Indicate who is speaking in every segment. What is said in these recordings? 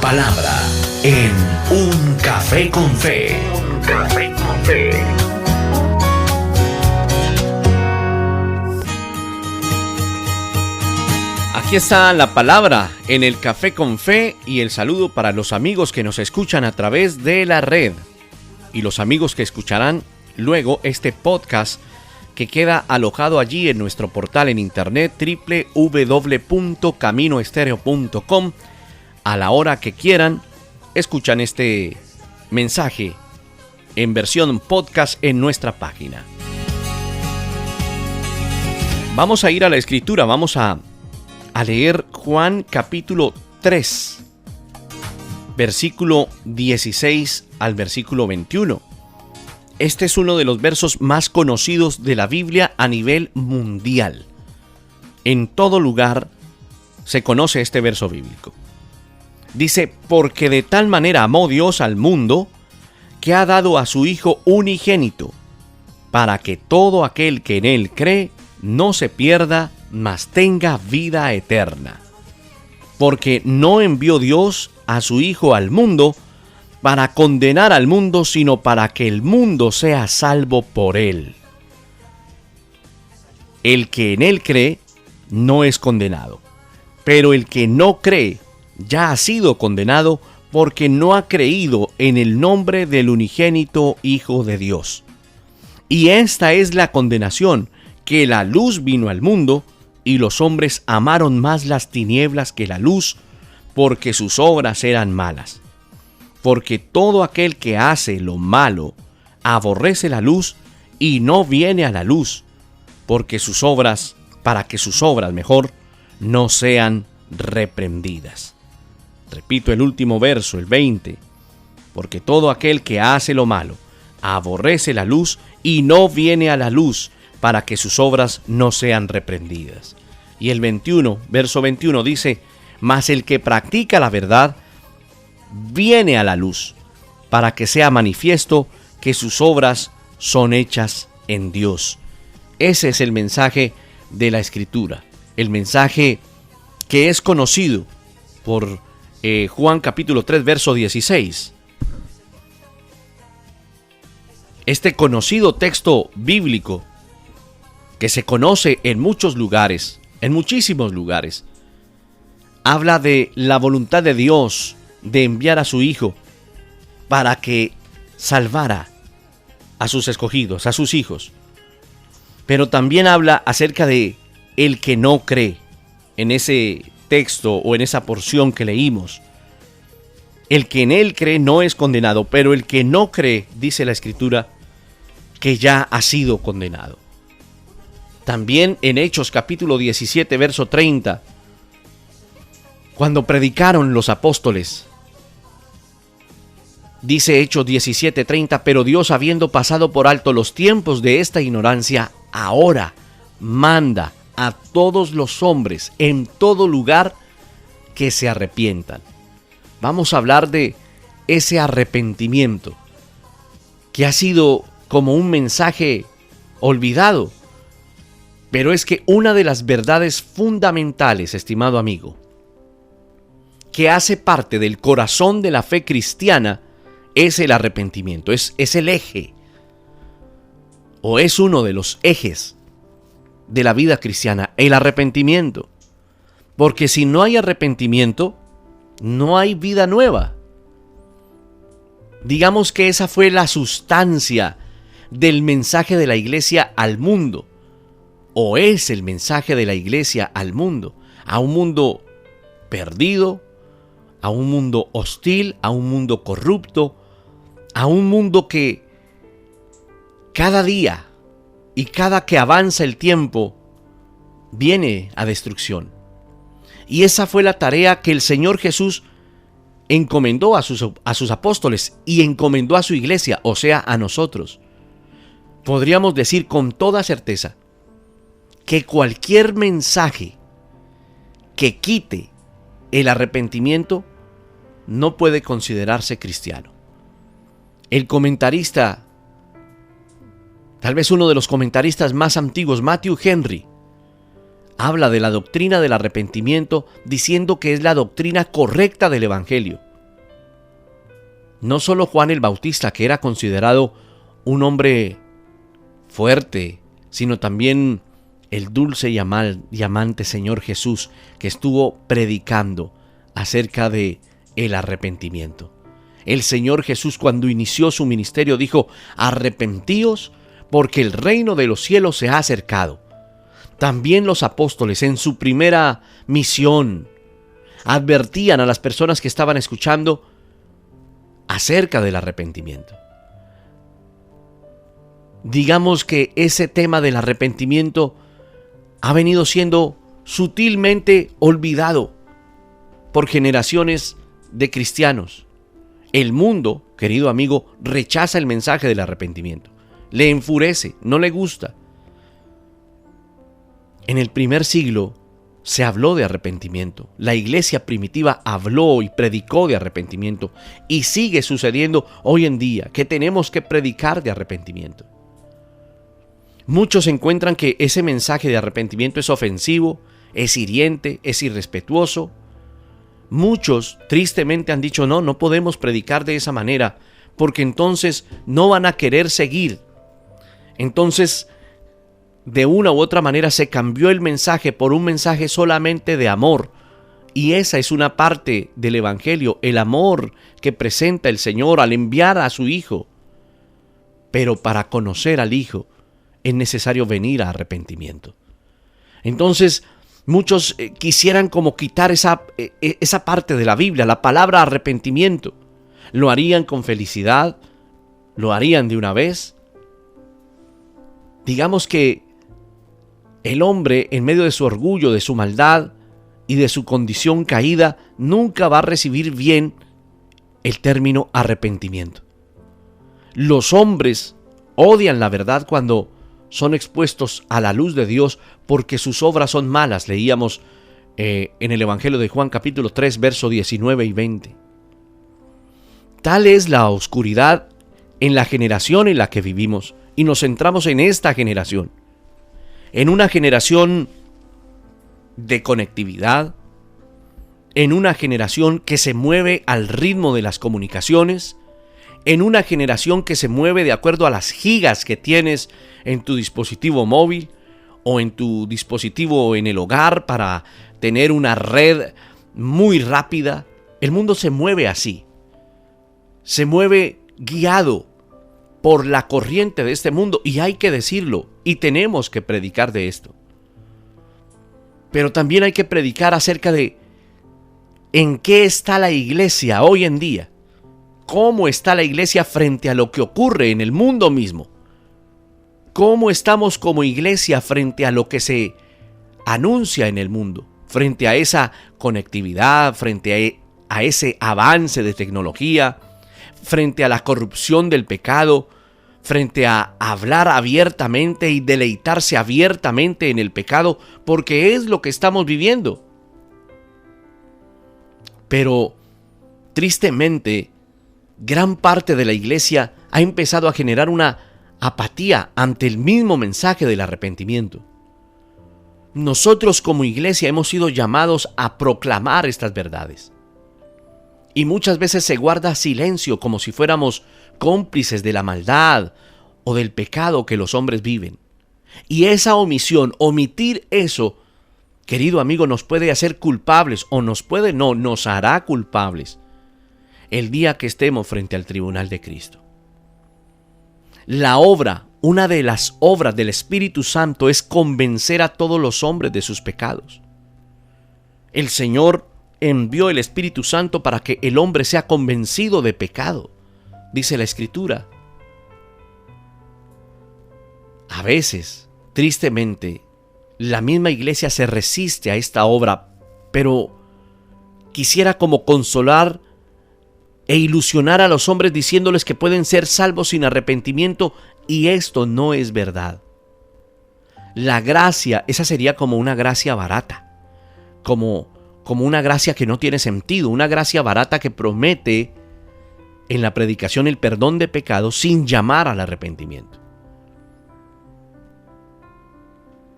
Speaker 1: palabra en Un Café con Fe. Un Café con Fe.
Speaker 2: Aquí está la palabra en el Café con Fe y el saludo para los amigos que nos escuchan a través de la red y los amigos que escucharán luego este podcast que queda alojado allí en nuestro portal en internet www.caminoestereo.com. A la hora que quieran, escuchan este mensaje en versión podcast en nuestra página. Vamos a ir a la escritura, vamos a leer Juan capítulo 3, versículo 16 al versículo 21. Este es uno de los versos más conocidos de la Biblia a nivel mundial. En todo lugar se conoce este verso bíblico. Dice, porque de tal manera amó Dios al mundo, que ha dado a su Hijo unigénito, para que todo aquel que en Él cree no se pierda, mas tenga vida eterna. Porque no envió Dios a su Hijo al mundo para condenar al mundo, sino para que el mundo sea salvo por Él. El que en Él cree no es condenado, pero el que no cree ya ha sido condenado porque no ha creído en el nombre del unigénito Hijo de Dios. Y esta es la condenación, que la luz vino al mundo, y los hombres amaron más las tinieblas que la luz, porque sus obras eran malas. Porque todo aquel que hace lo malo aborrece la luz y no viene a la luz, para que sus obras no sean reprendidas. Repito el último verso, el 20. Porque todo aquel que hace lo malo aborrece la luz y no viene a la luz, para que sus obras no sean reprendidas. Y el 21, verso 21 dice, mas el que practica la verdad viene a la luz, para que sea manifiesto que sus obras son hechas en Dios. Ese es el mensaje de la Escritura, el mensaje que es conocido por Juan capítulo 3, verso 16. Este conocido texto bíblico que se conoce en muchos lugares, en muchísimos lugares, habla de la voluntad de Dios de enviar a su Hijo para que salvara a sus escogidos, a sus hijos. Pero también habla acerca de el que no cree. En ese texto o en esa porción que leímos, el que en Él cree no es condenado, pero el que no cree, dice la Escritura, que ya ha sido condenado. También en Hechos capítulo 17, verso 30, cuando predicaron los apóstoles, dice Hechos 17, 30, pero Dios, habiendo pasado por alto los tiempos de esta ignorancia, ahora manda a todos los hombres en todo lugar que se arrepientan. Vamos a hablar de ese arrepentimiento que ha sido como un mensaje olvidado. Pero es que una de las verdades fundamentales, estimado amigo, que hace parte del corazón de la fe cristiana es el arrepentimiento. Es el eje, o es uno de los ejes de la vida cristiana, el arrepentimiento. Porque si no hay arrepentimiento, no hay vida nueva. Digamos que esa fue la sustancia del mensaje de la iglesia al mundo. O es el mensaje de la iglesia al mundo, a un mundo perdido, a un mundo hostil, a un mundo corrupto, a un mundo que cada día y cada que avanza el tiempo viene a destrucción. Y esa fue la tarea que el Señor Jesús encomendó a sus apóstoles y encomendó a su iglesia, o sea, a nosotros. Podríamos decir con toda certeza que cualquier mensaje que quite el arrepentimiento no puede considerarse cristiano. El comentarista, tal vez uno de los comentaristas más antiguos, Matthew Henry, habla de la doctrina del arrepentimiento diciendo que es la doctrina correcta del Evangelio. No solo Juan el Bautista, que era considerado un hombre fuerte, sino también el dulce y amante Señor Jesús, que estuvo predicando acerca de el arrepentimiento. El Señor Jesús, cuando inició su ministerio, dijo: arrepentíos, porque el reino de los cielos se ha acercado. También los apóstoles, en su primera misión, advertían a las personas que estaban escuchando acerca del arrepentimiento. Digamos que ese tema del arrepentimiento ha venido siendo sutilmente olvidado por generaciones de cristianos. El mundo, querido amigo, rechaza el mensaje del arrepentimiento. Le enfurece, no le gusta. En el primer siglo se habló de arrepentimiento. La iglesia primitiva habló y predicó de arrepentimiento. Y sigue sucediendo hoy en día que tenemos que predicar de arrepentimiento. Muchos encuentran que ese mensaje de arrepentimiento es ofensivo, es hiriente, es irrespetuoso. Muchos tristemente han dicho: no podemos predicar de esa manera, porque entonces no van a querer seguir. Entonces, de una u otra manera se cambió el mensaje por un mensaje solamente de amor. Y esa es una parte del Evangelio, el amor que presenta el Señor al enviar a su Hijo. Pero para conocer al Hijo es necesario venir a arrepentimiento. Entonces, muchos quisieran como quitar esa parte de la Biblia, la palabra arrepentimiento. Lo harían con felicidad, lo harían de una vez. Digamos que el hombre, en medio de su orgullo, de su maldad y de su condición caída, nunca va a recibir bien el término arrepentimiento. Los hombres odian la verdad cuando son expuestos a la luz de Dios porque sus obras son malas. Leíamos en el Evangelio de Juan capítulo 3, versos 19 y 20. Tal es la oscuridad en la generación en la que vivimos, y nos centramos en esta generación. En una generación de conectividad, en una generación que se mueve al ritmo de las comunicaciones, en una generación que se mueve de acuerdo a las gigas que tienes en tu dispositivo móvil o en tu dispositivo en el hogar para tener una red muy rápida. El mundo se mueve así. Se mueve guiado por la corriente de este mundo, y hay que decirlo, y tenemos que predicar de esto. Pero también hay que predicar acerca de en qué está la iglesia hoy en día. ¿Cómo está la iglesia frente a lo que ocurre en el mundo mismo? ¿Cómo estamos como iglesia frente a lo que se anuncia en el mundo? Frente a esa conectividad, frente a ese avance de tecnología, frente a la corrupción del pecado, frente a hablar abiertamente y deleitarse abiertamente en el pecado, porque es lo que estamos viviendo. Pero, tristemente, gran parte de la iglesia ha empezado a generar una apatía ante el mismo mensaje del arrepentimiento. Nosotros como iglesia hemos sido llamados a proclamar estas verdades. Y muchas veces se guarda silencio como si fuéramos cómplices de la maldad o del pecado que los hombres viven. Y esa omisión, omitir eso, querido amigo, nos puede hacer culpables o nos hará culpables el día que estemos frente al tribunal de Cristo. La obra, una de las obras del Espíritu Santo es convencer a todos los hombres de sus pecados. El Señor envió el Espíritu Santo para que el hombre sea convencido de pecado, dice la Escritura. A veces, tristemente, la misma iglesia se resiste a esta obra, pero quisiera como consolar e ilusionar a los hombres diciéndoles que pueden ser salvos sin arrepentimiento, y esto no es verdad. La gracia, esa sería como una gracia barata, como una gracia que no tiene sentido, una gracia barata que promete en la predicación el perdón de pecados sin llamar al arrepentimiento.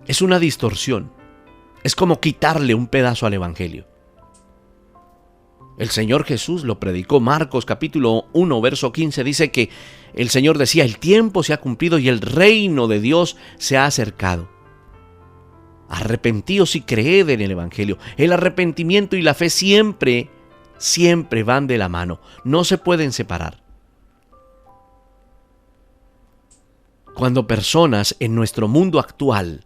Speaker 2: Es una distorsión, es como quitarle un pedazo al Evangelio. El Señor Jesús lo predicó. Marcos capítulo 1, verso 15 dice que el Señor decía: el tiempo se ha cumplido y el reino de Dios se ha acercado. Arrepentíos y creed en el Evangelio. El arrepentimiento y la fe siempre van de la mano. No se pueden separar. Cuando personas en nuestro mundo actual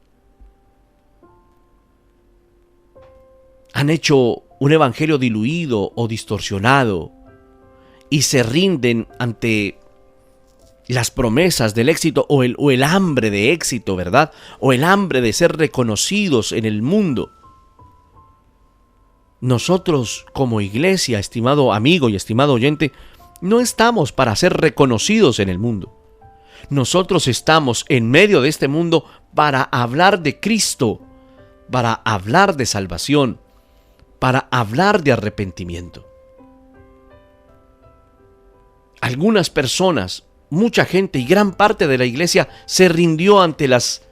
Speaker 2: han hecho un evangelio diluido o distorsionado y se rinden ante las promesas del éxito o el hambre de éxito, ¿verdad? O el hambre de ser reconocidos en el mundo. Nosotros como iglesia, estimado amigo y estimado oyente, no estamos para ser reconocidos en el mundo. Nosotros estamos en medio de este mundo para hablar de Cristo, para hablar de salvación, para hablar de arrepentimiento. Algunas personas, mucha gente y gran parte de la iglesia se rindió ante las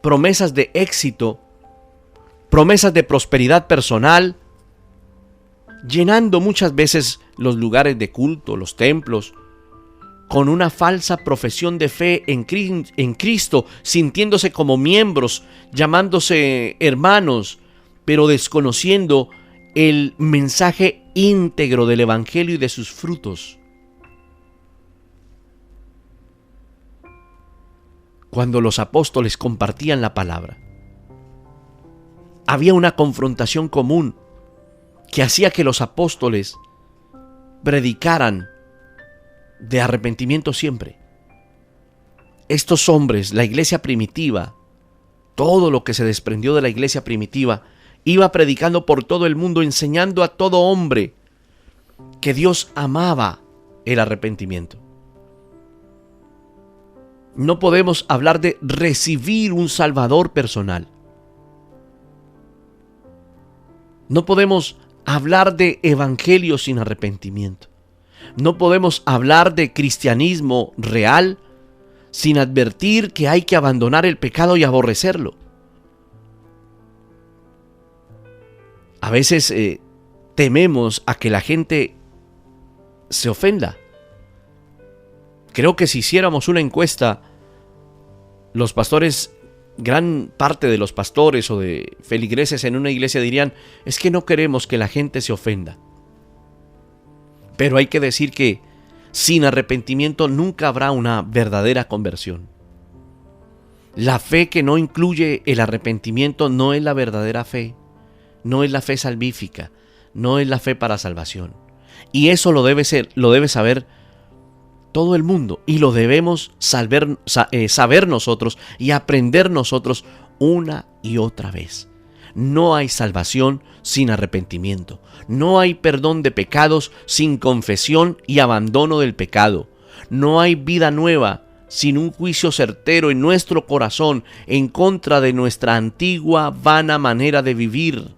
Speaker 2: promesas de éxito, promesas de prosperidad personal, llenando muchas veces los lugares de culto, los templos, con una falsa profesión de fe en Cristo, sintiéndose como miembros, llamándose hermanos, pero desconociendo el mensaje íntegro del Evangelio y de sus frutos. Cuando los apóstoles compartían la palabra, había una confrontación común que hacía que los apóstoles predicaran de arrepentimiento siempre. Estos hombres, la iglesia primitiva, todo lo que se desprendió de la iglesia primitiva, iba predicando por todo el mundo, enseñando a todo hombre que Dios amaba el arrepentimiento. No podemos hablar de recibir un Salvador personal. No podemos hablar de evangelio sin arrepentimiento. No podemos hablar de cristianismo real sin advertir que hay que abandonar el pecado y aborrecerlo. A veces tememos a que la gente se ofenda. Creo que si hiciéramos una encuesta, los pastores, gran parte de los pastores o de feligreses en una iglesia dirían: es que no queremos que la gente se ofenda. Pero hay que decir que sin arrepentimiento nunca habrá una verdadera conversión. La fe que no incluye el arrepentimiento no es la verdadera fe, no es la fe salvífica, no es la fe para salvación. Y eso lo debe saber todo el mundo, y lo debemos saber nosotros y aprender nosotros una y otra vez. No hay salvación sin arrepentimiento. No hay perdón de pecados sin confesión y abandono del pecado. No hay vida nueva sin un juicio certero en nuestro corazón en contra de nuestra antigua, vana manera de vivir.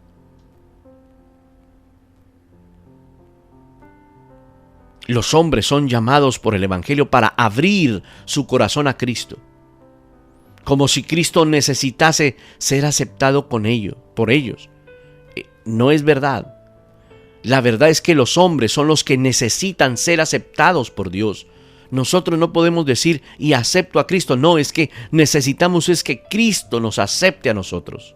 Speaker 2: Los hombres son llamados por el Evangelio para abrir su corazón a Cristo, como si Cristo necesitase ser aceptado por ellos. No es verdad. La verdad es que los hombres son los que necesitan ser aceptados por Dios. Nosotros no podemos decir: y acepto a Cristo. No, es que necesitamos que Cristo nos acepte a nosotros.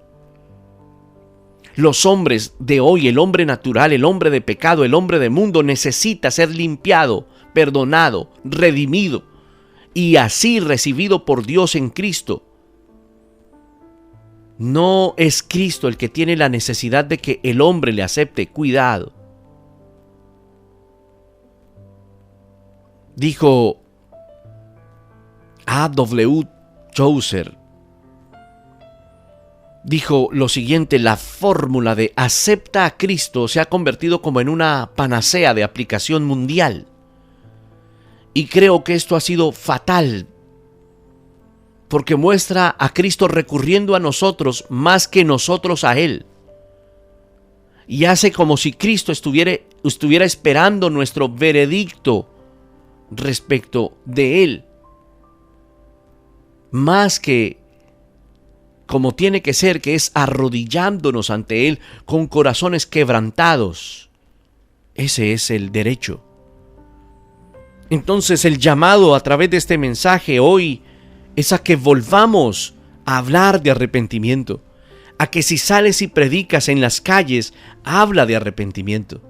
Speaker 2: Los hombres de hoy, el hombre natural, el hombre de pecado, el hombre de mundo, necesita ser limpiado, perdonado, redimido y así recibido por Dios en Cristo. No es Cristo el que tiene la necesidad de que el hombre le acepte. Cuidado. Dijo A.W. Chaucer, dijo lo siguiente: la fórmula de acepta a Cristo se ha convertido como en una panacea de aplicación mundial. Y creo que esto ha sido fatal, porque muestra a Cristo recurriendo a nosotros más que nosotros a Él. Y hace como si Cristo estuviera esperando nuestro veredicto respecto de Él, más que como tiene que ser, que es arrodillándonos ante Él con corazones quebrantados. Ese es el derecho. Entonces el llamado a través de este mensaje hoy es a que volvamos a hablar de arrepentimiento, a que si sales y predicas en las calles, habla de arrepentimiento.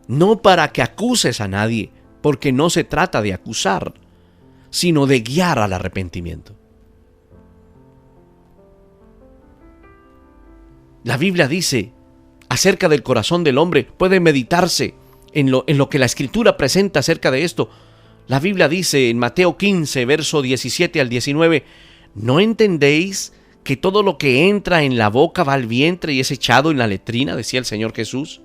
Speaker 2: No para que acuses a nadie, porque no se trata de acusar, sino de guiar al arrepentimiento. La Biblia dice acerca del corazón del hombre, puede meditarse en lo que la Escritura presenta acerca de esto. La Biblia dice en Mateo 15, verso 17 al 19, ¿no entendéis que todo lo que entra en la boca va al vientre y es echado en la letrina? Decía el Señor Jesús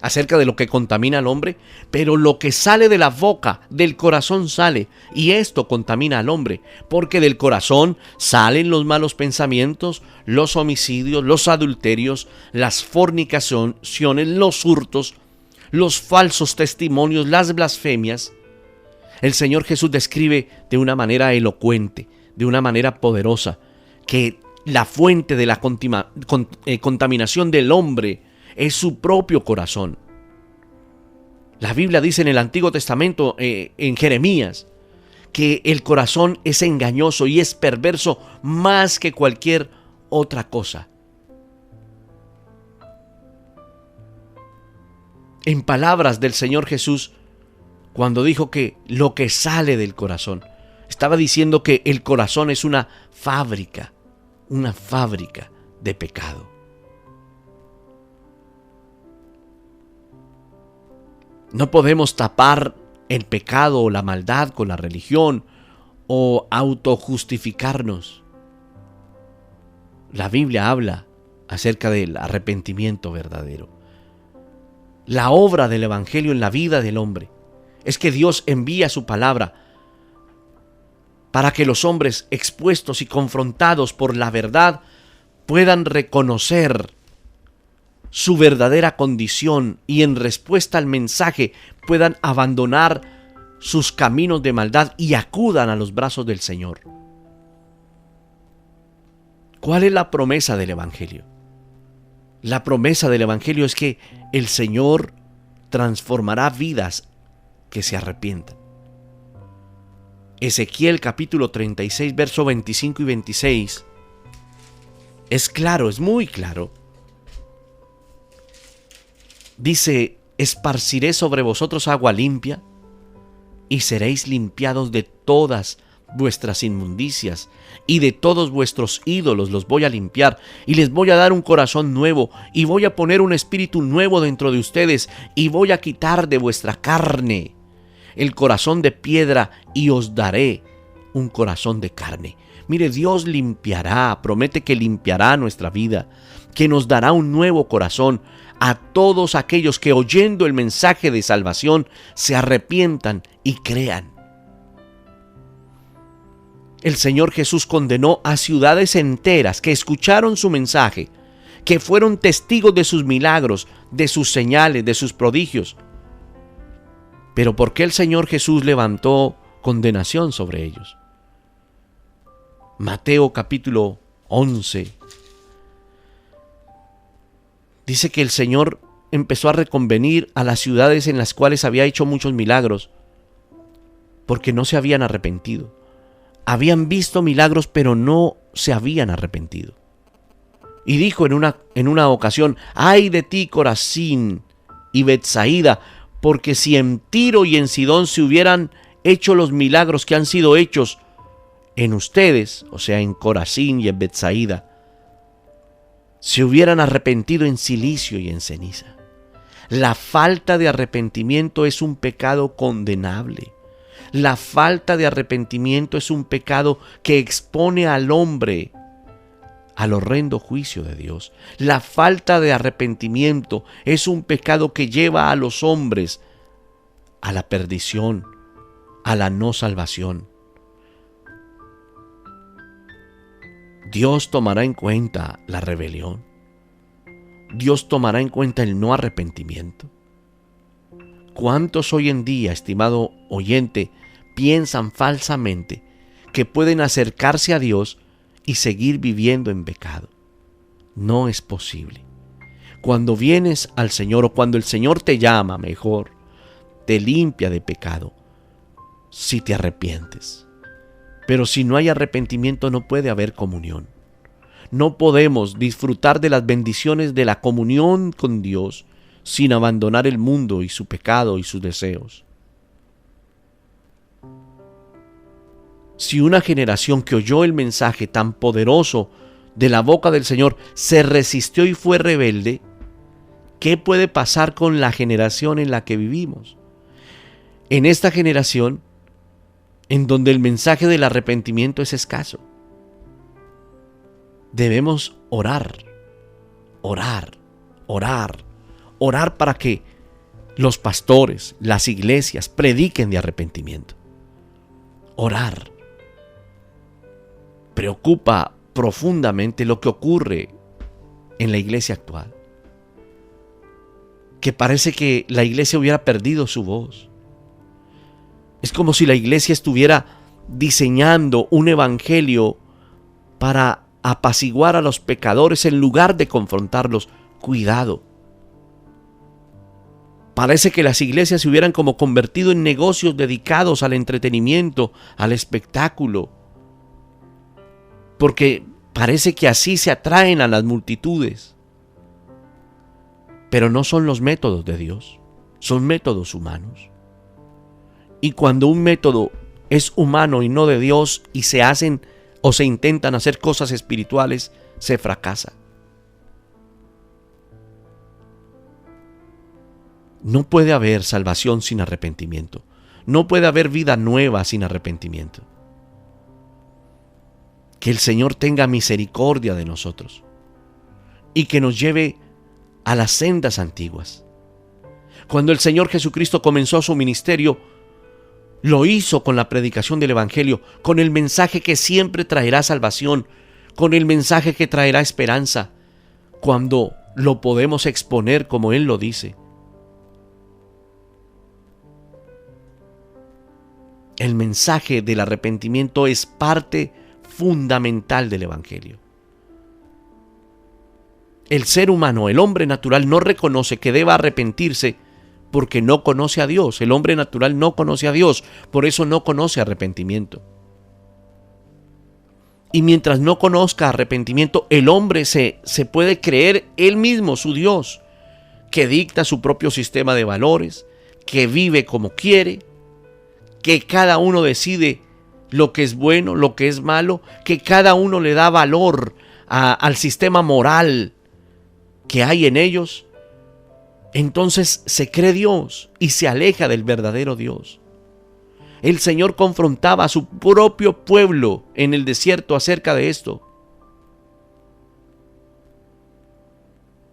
Speaker 2: acerca de lo que contamina al hombre. Pero lo que sale de la boca, del corazón sale, y esto contamina al hombre, porque del corazón salen los malos pensamientos, los homicidios, los adulterios, las fornicaciones, los hurtos, los falsos testimonios, las blasfemias. El Señor Jesús describe de una manera elocuente, de una manera poderosa, que la fuente de la contaminación del hombre es su propio corazón. La Biblia dice en el Antiguo Testamento, en Jeremías, que el corazón es engañoso y es perverso más que cualquier otra cosa. En palabras del Señor Jesús, cuando dijo que lo que sale del corazón, estaba diciendo que el corazón es una fábrica de pecado. No podemos tapar el pecado o la maldad con la religión o autojustificarnos. La Biblia habla acerca del arrepentimiento verdadero. La obra del Evangelio en la vida del hombre es que Dios envía su palabra para que los hombres expuestos y confrontados por la verdad puedan reconocer su verdadera condición y en respuesta al mensaje puedan abandonar sus caminos de maldad y acudan a los brazos del Señor. ¿Cuál es la promesa del Evangelio? La promesa del Evangelio es que el Señor transformará vidas que se arrepientan. Ezequiel capítulo 36, verso 25 y 26 es claro, es muy claro. Dice, esparciré sobre vosotros agua limpia y seréis limpiados de todas vuestras inmundicias y de todos vuestros ídolos los voy a limpiar y les voy a dar un corazón nuevo y voy a poner un espíritu nuevo dentro de ustedes y voy a quitar de vuestra carne el corazón de piedra y os daré un corazón de carne. Mire, Dios limpiará, promete que limpiará nuestra vida, que nos dará un nuevo corazón a todos aquellos que oyendo el mensaje de salvación se arrepientan y crean. El Señor Jesús condenó a ciudades enteras que escucharon su mensaje, que fueron testigos de sus milagros, de sus señales, de sus prodigios. Pero ¿por qué el Señor Jesús levantó condenación sobre ellos? Mateo capítulo 11 dice que el Señor empezó a reconvenir a las ciudades en las cuales había hecho muchos milagros, porque no se habían arrepentido. Habían visto milagros, pero no se habían arrepentido. Y dijo en una ocasión, ¡ay de ti, Corazín y Betsaida! Porque si en Tiro y en Sidón se hubieran hecho los milagros que han sido hechos en ustedes, o sea, en Corazín y en Betsaida, se hubieran arrepentido en silicio y en ceniza. La falta de arrepentimiento es un pecado condenable. La falta de arrepentimiento es un pecado que expone al hombre al horrendo juicio de Dios. La falta de arrepentimiento es un pecado que lleva a los hombres a la perdición, a la no salvación. Dios tomará en cuenta la rebelión. Dios tomará en cuenta el no arrepentimiento. ¿Cuántos hoy en día, estimado oyente, piensan falsamente que pueden acercarse a Dios y seguir viviendo en pecado? No es posible. cuando vienes al Señor, o cuando el Señor te llama, mejor, te limpia de pecado, si te arrepientes. Pero si no hay arrepentimiento, no puede haber comunión. No podemos disfrutar de las bendiciones de la comunión con Dios sin abandonar el mundo y su pecado y sus deseos. Si una generación que oyó el mensaje tan poderoso de la boca del Señor se resistió y fue rebelde, ¿qué puede pasar con la generación en la que vivimos? En esta generación, en donde el mensaje del arrepentimiento es escaso, debemos orar para que los pastores, las iglesias prediquen de arrepentimiento. Orar. Preocupa profundamente lo que ocurre en la iglesia actual. Que parece que la iglesia hubiera perdido su voz. Es como si la iglesia estuviera diseñando un evangelio para apaciguar a los pecadores en lugar de confrontarlos. Cuidado. Parece que las iglesias se hubieran como convertido en negocios dedicados al entretenimiento, al espectáculo. Porque parece que así se atraen a las multitudes. Pero no son los métodos de Dios, son métodos humanos. Y cuando un método es humano y no de Dios, y se hacen o se intentan hacer cosas espirituales, se fracasa. No puede haber salvación sin arrepentimiento. No puede haber vida nueva sin arrepentimiento. Que el Señor tenga misericordia de nosotros y que nos lleve a las sendas antiguas. Cuando el Señor Jesucristo comenzó su ministerio, lo hizo con la predicación del Evangelio, con el mensaje que siempre traerá salvación, con el mensaje que traerá esperanza, cuando lo podemos exponer como Él lo dice. El mensaje del arrepentimiento es parte fundamental del Evangelio. El ser humano, el hombre natural, no reconoce que deba arrepentirse porque no conoce a Dios. El hombre natural no conoce a Dios, por eso no conoce arrepentimiento. Y mientras no conozca arrepentimiento, el hombre se puede creer él mismo su Dios, que dicta su propio sistema de valores, que vive como quiere, que cada uno decide lo que es bueno, lo que es malo, que cada uno le da valor al sistema moral que hay en ellos. Entonces se cree Dios y se aleja del verdadero Dios. El Señor confrontaba a su propio pueblo en el desierto acerca de esto.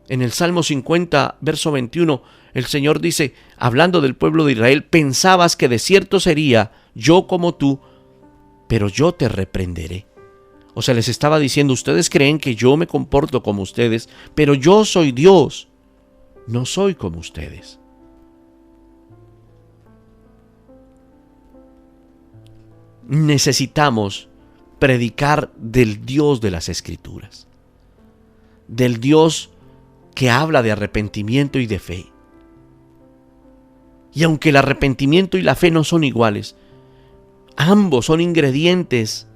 Speaker 2: En el Salmo 50, verso 21, el Señor dice, hablando del pueblo de Israel: pensabas que de cierto sería yo como tú, pero yo te reprenderé. O sea, les estaba diciendo, ustedes creen que yo me comporto como ustedes, pero yo soy Dios, no soy como ustedes. Necesitamos predicar del Dios de las Escrituras, del Dios que habla de arrepentimiento y de fe. Y aunque el arrepentimiento y la fe no son iguales, ambos son ingredientes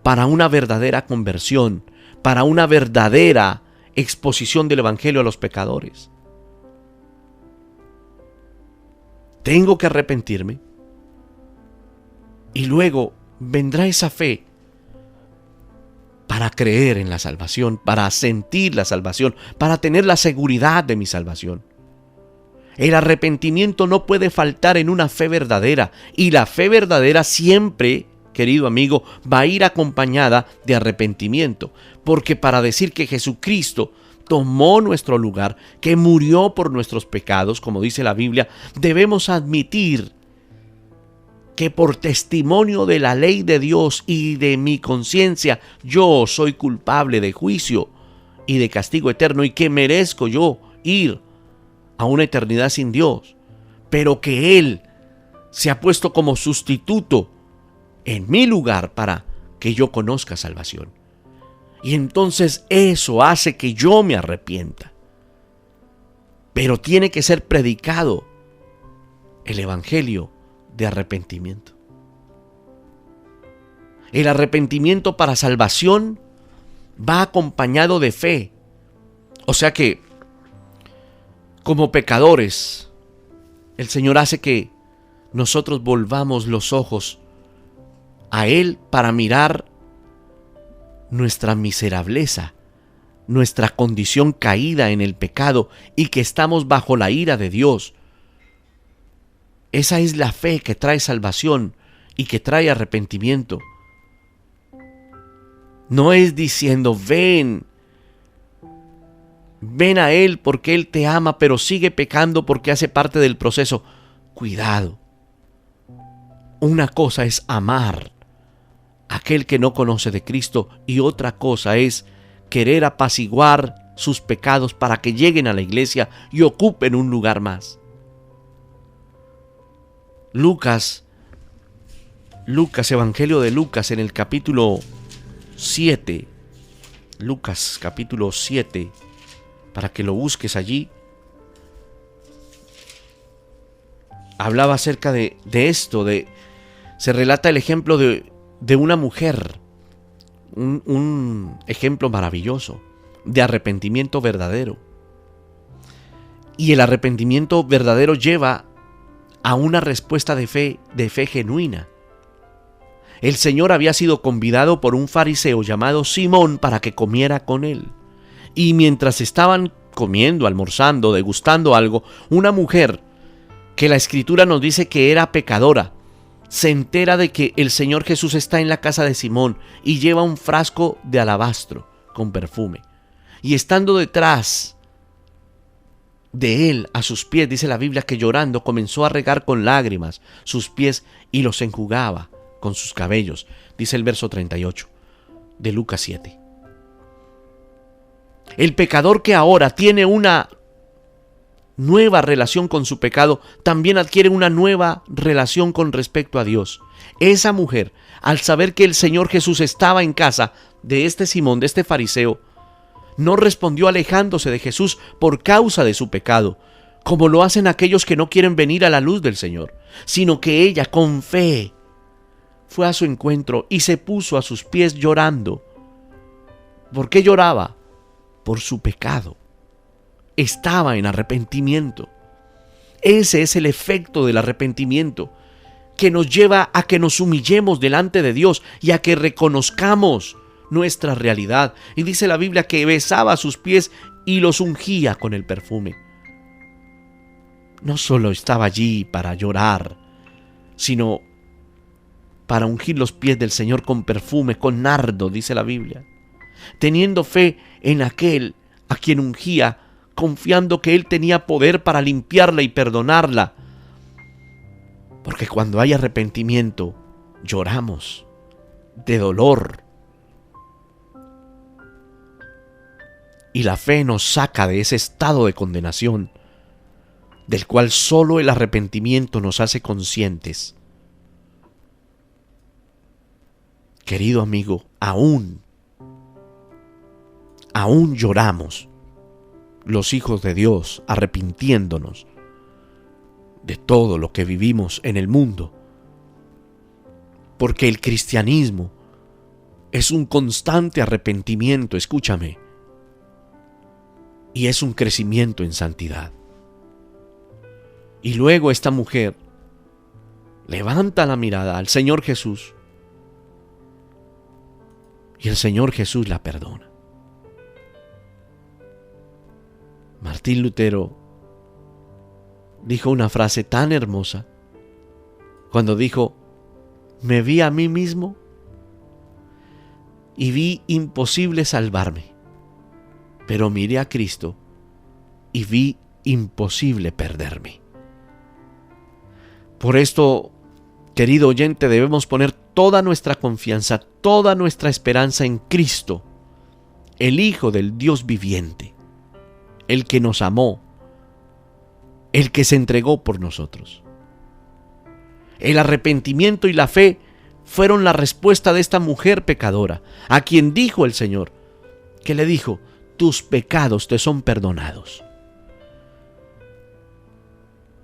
Speaker 2: para una verdadera conversión, para una verdadera exposición del Evangelio a los pecadores. Tengo que arrepentirme y luego vendrá esa fe para creer en la salvación, para sentir la salvación, para tener la seguridad de mi salvación. El arrepentimiento no puede faltar en una fe verdadera, y la fe verdadera siempre, querido amigo, va a ir acompañada de arrepentimiento, porque para decir que Jesucristo tomó nuestro lugar, que murió por nuestros pecados, como dice la Biblia, debemos admitir que por testimonio de la ley de Dios y de mi conciencia, yo soy culpable de juicio y de castigo eterno, y que merezco yo ir a una eternidad sin Dios, pero que Él se ha puesto como sustituto en mi lugar para que yo conozca salvación. Y entonces eso hace que yo me arrepienta. Pero tiene que ser predicado el evangelio de arrepentimiento. El arrepentimiento para salvación va acompañado de fe. O sea que, como pecadores, el Señor hace que nosotros volvamos los ojos a Él para mirar nuestra miserableza, nuestra condición caída en el pecado y que estamos bajo la ira de Dios. Esa es la fe que trae salvación y que trae arrepentimiento. No es diciendo, ven a Él porque Él te ama, pero sigue pecando porque hace parte del proceso. Cuidado. Una cosa es amar a aquel que no conoce de Cristo y otra cosa es querer apaciguar sus pecados para que lleguen a la iglesia y ocupen un lugar más. Lucas, Evangelio de Lucas en el capítulo 7, Lucas capítulo 7, para que lo busques allí, hablaba acerca de esto, se relata el ejemplo de una mujer, un ejemplo maravilloso de arrepentimiento verdadero. Y el arrepentimiento verdadero lleva a una respuesta de fe genuina. El Señor había sido convidado por un fariseo llamado Simón para que comiera con él. Y mientras estaban comiendo, almorzando, degustando algo, una mujer que la Escritura nos dice que era pecadora, se entera de que el Señor Jesús está en la casa de Simón y lleva un frasco de alabastro con perfume. Y estando detrás de él, a sus pies, dice la Biblia que llorando comenzó a regar con lágrimas sus pies y los enjugaba con sus cabellos, dice el verso 38 de Lucas 7. El pecador que ahora tiene una nueva relación con su pecado, también adquiere una nueva relación con respecto a Dios. Esa mujer, al saber que el Señor Jesús estaba en casa de este Simón, de este fariseo, no respondió alejándose de Jesús por causa de su pecado, como lo hacen aquellos que no quieren venir a la luz del Señor, sino que ella, con fe, fue a su encuentro y se puso a sus pies llorando. ¿Por qué lloraba? Por su pecado. Estaba en arrepentimiento. Ese es el efecto del arrepentimiento, que nos lleva a que nos humillemos delante de Dios y a que reconozcamos nuestra realidad. Y dice la Biblia que besaba sus pies y los ungía con el perfume. No solo estaba allí para llorar, sino para ungir los pies del Señor con perfume, con nardo, dice la Biblia, teniendo fe en aquel a quien ungía, confiando que Él tenía poder para limpiarla y perdonarla. Porque cuando hay arrepentimiento, lloramos de dolor. Y la fe nos saca de ese estado de condenación, del cual solo el arrepentimiento nos hace conscientes. Querido amigo, aún lloramos los hijos de Dios, arrepintiéndonos de todo lo que vivimos en el mundo. Porque el cristianismo es un constante arrepentimiento, escúchame, y es un crecimiento en santidad. Y luego esta mujer levanta la mirada al Señor Jesús y el Señor Jesús la perdona. Martín Lutero dijo una frase tan hermosa cuando dijo: me vi a mí mismo y vi imposible salvarme, pero miré a Cristo y vi imposible perderme. Por esto, querido oyente, debemos poner toda nuestra confianza, toda nuestra esperanza en Cristo, el Hijo del Dios viviente, el que nos amó, el que se entregó por nosotros. El arrepentimiento y la fe fueron la respuesta de esta mujer pecadora, a quien dijo el Señor, que le dijo: tus pecados te son perdonados.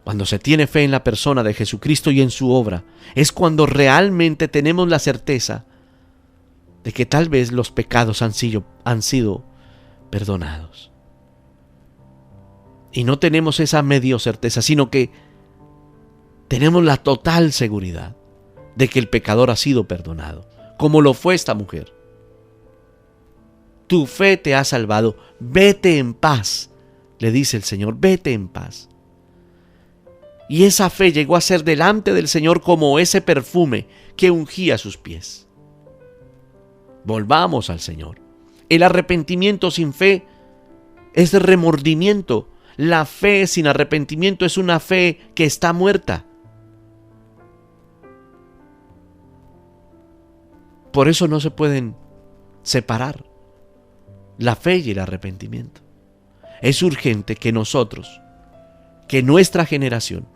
Speaker 2: Cuando se tiene fe en la persona de Jesucristo y en su obra, es cuando realmente tenemos la certeza de que tal vez los pecados han sido perdonados. Y no tenemos esa medio certeza, sino que tenemos la total seguridad de que el pecador ha sido perdonado, como lo fue esta mujer. Tu fe te ha salvado, vete en paz, le dice el Señor, vete en paz. Y esa fe llegó a ser delante del Señor como ese perfume que ungía sus pies. Volvamos al Señor. El arrepentimiento sin fe es remordimiento. La fe sin arrepentimiento es una fe que está muerta. Por eso no se pueden separar la fe y el arrepentimiento. Es urgente que nosotros, que nuestra generación,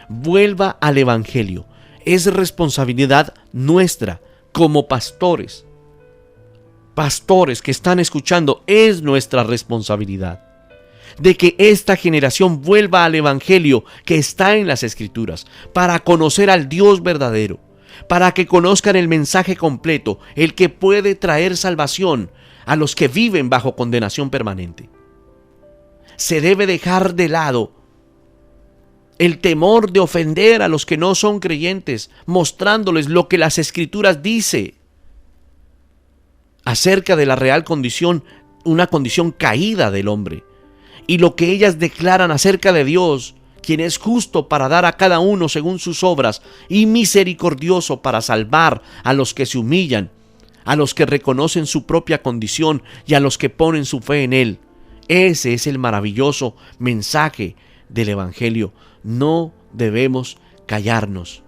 Speaker 2: vuelva al Evangelio. Es responsabilidad nuestra como pastores. Pastores que están escuchando, es nuestra responsabilidad de que esta generación vuelva al Evangelio que está en las Escrituras, para conocer al Dios verdadero, para que conozcan el mensaje completo, el que puede traer salvación a los que viven bajo condenación permanente. Se debe dejar de lado el temor de ofender a los que no son creyentes, mostrándoles lo que las Escrituras dice acerca de la real condición, una condición caída del hombre, y lo que ellas declaran acerca de Dios, quien es justo para dar a cada uno según sus obras y misericordioso para salvar a los que se humillan, a los que reconocen su propia condición y a los que ponen su fe en Él. Ese es el maravilloso mensaje del Evangelio. No debemos callarnos.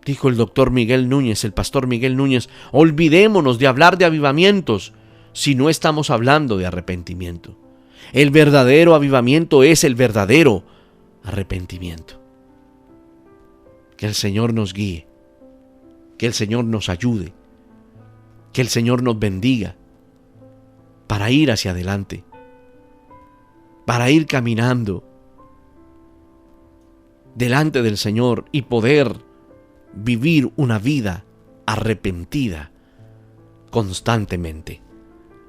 Speaker 2: Dijo el doctor Miguel Núñez, el pastor Miguel Núñez, olvidémonos de hablar de avivamientos si no estamos hablando de arrepentimiento. El verdadero avivamiento es el verdadero arrepentimiento. Que el Señor nos guíe, que el Señor nos ayude, que el Señor nos bendiga para ir hacia adelante, para ir caminando delante del Señor y poder vivir una vida arrepentida constantemente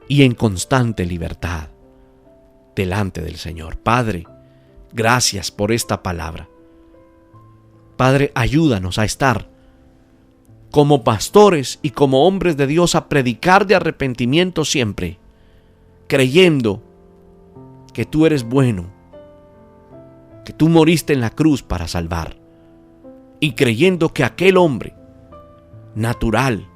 Speaker 2: y en constante libertad delante del Señor. Padre, gracias por esta palabra. Padre, ayúdanos a estar como pastores y como hombres de Dios a predicar de arrepentimiento siempre, creyendo que tú eres bueno, que tú moriste en la cruz para salvar, y creyendo que aquel hombre natural,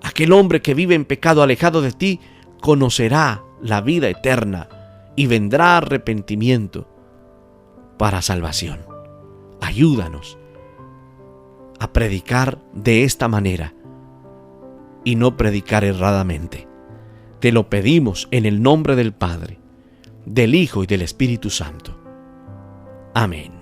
Speaker 2: aquel hombre que vive en pecado alejado de ti, conocerá la vida eterna y vendrá arrepentimiento para salvación. Ayúdanos a predicar de esta manera y no predicar erradamente. Te lo pedimos en el nombre del Padre, del Hijo y del Espíritu Santo. Amén.